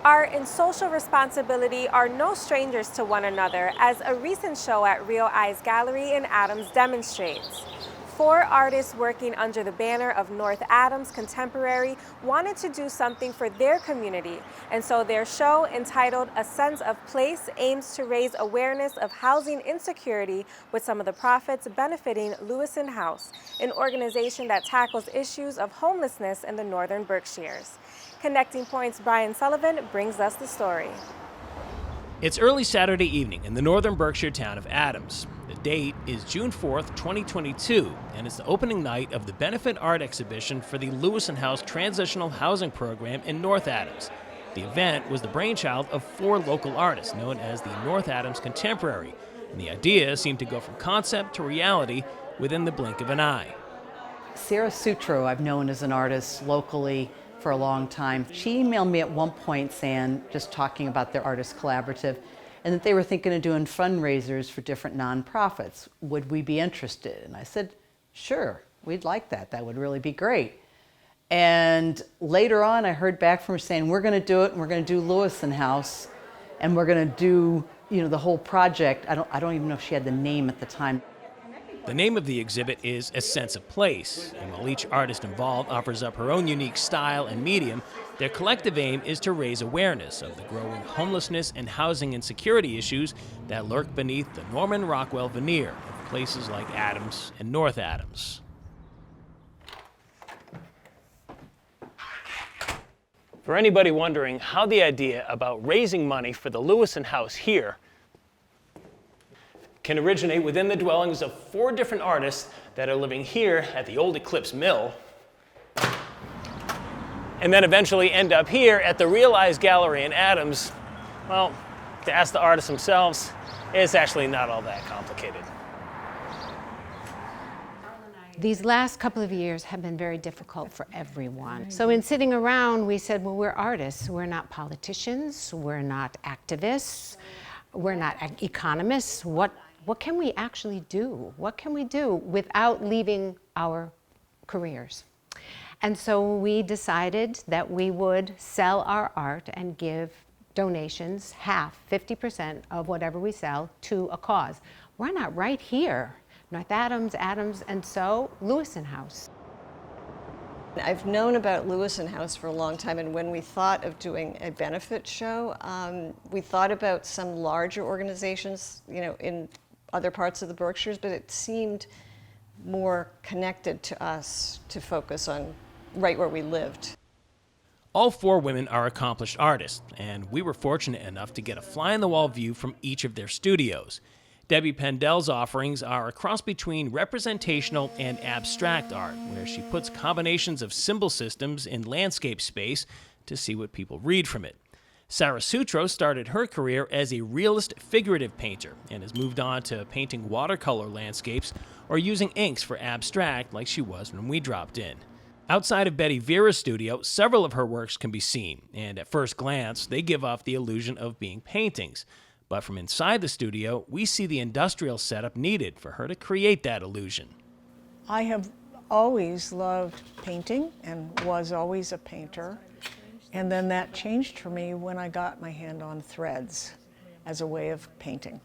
Art and social responsibility are no strangers to one another, as a recent show at Real Eyes Gallery in Adams demonstrates. Four artists working under the banner of North Adams Contemporary wanted to do something for their community, and so their show, entitled A Sense of Place, aims to raise awareness of housing insecurity, with some of the profits benefiting Louison House, an organization that tackles issues of homelessness in the Northern Berkshires. Connecting Point's Brian Sullivan brings us the story. It's early Saturday evening in the Northern Berkshire town of Adams. The date is June 4th, 2022, and it's the opening night of the benefit art exhibition for the Louison House Transitional Housing Program in North Adams. The event was the brainchild of four local artists known as the North Adams Contemporary, and the idea seemed to go from concept to reality within the blink of an eye. Sarah Sutro, I've known as an artist locally for a long time. She emailed me at one point saying, just talking about their artist collaborative, and that they were thinking of doing fundraisers for different nonprofits. Would we be interested? And I said, sure, we'd like that. That would really be great. And later on, I heard back from her saying, we're going to do it, and we're going to do Louison House, and we're going to do, the whole project. I don't even know if she had the name at the time. The name of the exhibit is A Sense of Place, and while each artist involved offers up her own unique style and medium, their collective aim is to raise awareness of the growing homelessness and housing insecurity issues that lurk beneath the Norman Rockwell veneer of places like Adams and North Adams. For anybody wondering how the idea about raising money for the Louison House here can originate within the dwellings of four different artists that are living here at the old Eclipse Mill, and then eventually end up here at the Real Eyes Gallery in Adams, well, to ask the artists themselves, it's actually not all that complicated. These last couple of years have been very difficult for everyone. So in sitting around, we said, well, we're artists. We're not politicians. We're not activists. We're not economists. What can we actually do? What can we do without leaving our careers? And so we decided that we would sell our art and give donations, 50% of whatever we sell, to a cause. Why not right here? North Adams, and so Louison House. I've known about Louison House for a long time, and when we thought of doing a benefit show, we thought about some larger organizations, in other parts of the Berkshires, but it seemed more connected to us to focus on right where we lived. All four women are accomplished artists, and we were fortunate enough to get a fly-on-the-wall view from each of their studios. Debbie Pendel's offerings are a cross between representational and abstract art, where she puts combinations of symbol systems in landscape space to see what people read from it. Sarah Sutro started her career as a realist figurative painter and has moved on to painting watercolor landscapes or using inks for abstract like she was when we dropped in. Outside of Betty Vera's studio, several of her works can be seen, and at first glance, they give off the illusion of being paintings. But from inside the studio, we see the industrial setup needed for her to create that illusion. I have always loved painting and was always a painter. And then that changed for me when I got my hand on threads as a way of painting.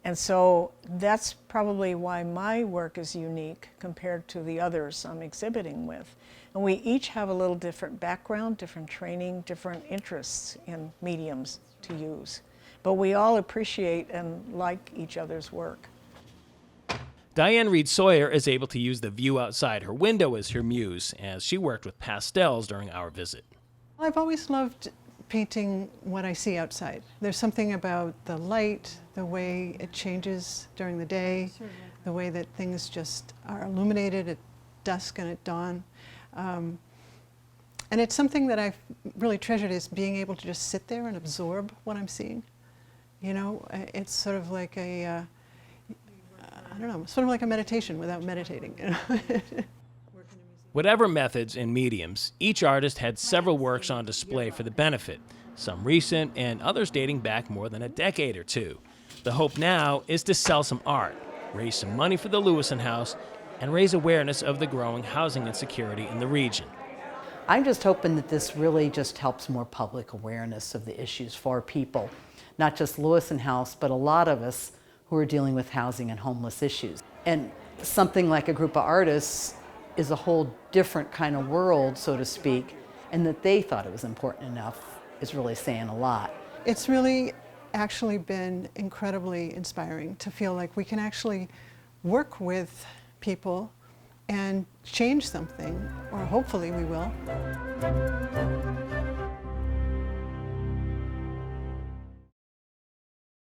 And so that's probably why my work is unique compared to the others I'm exhibiting with. And we each have a little different background, different training, different interests in mediums to use. But we all appreciate and like each other's work. Diane Reed Sawyer is able to use the view outside her window as her muse, as she worked with pastels during our visit. I've always loved painting what I see outside. There's something about the light, the way it changes during the day, the way that things just are illuminated at dusk and at dawn. And it's something that I've really treasured, is being able to just sit there and absorb what I'm seeing. It's sort of like a, sort of like a meditation without meditating. Whatever methods and mediums, each artist had several works on display for the benefit, some recent and others dating back more than a decade or two. The hope now is to sell some art, raise some money for the Louison House, and raise awareness of the growing housing insecurity in the region. I'm just hoping that this really just helps more public awareness of the issues for people, not just Louison House, but a lot of us who are dealing with housing and homeless issues. And something like a group of artists is a whole different kind of world, so to speak, and that they thought it was important enough is really saying a lot. It's really actually been incredibly inspiring to feel like we can actually work with people and change something, or hopefully we will.